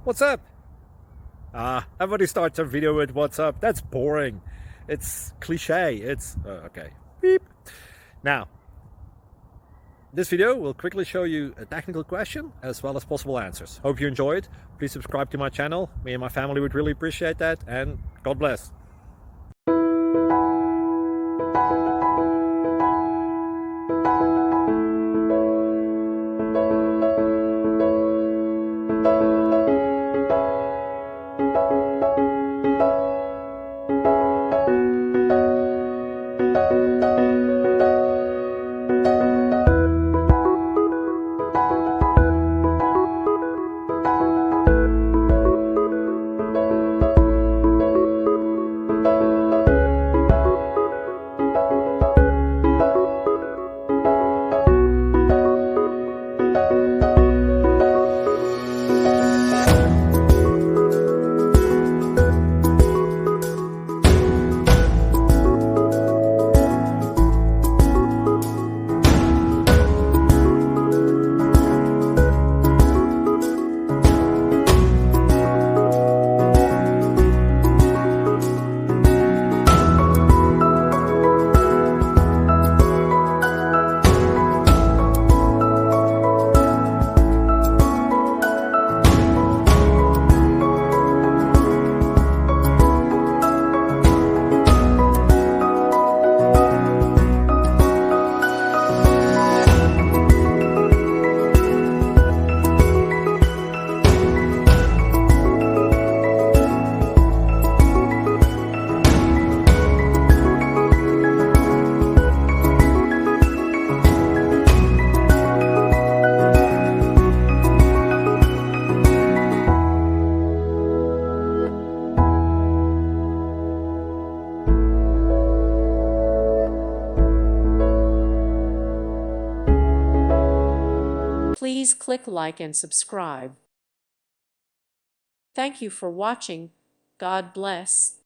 What's up? Everybody starts a video with what's up. That's boring. It's cliche. It's okay. Beep. Now, this video will quickly show you a technical question as well as possible answers. Hope you enjoy it. Please subscribe to my channel. Me and my family would really appreciate that, and God bless. Please click like and subscribe. Thank you for watching. God bless.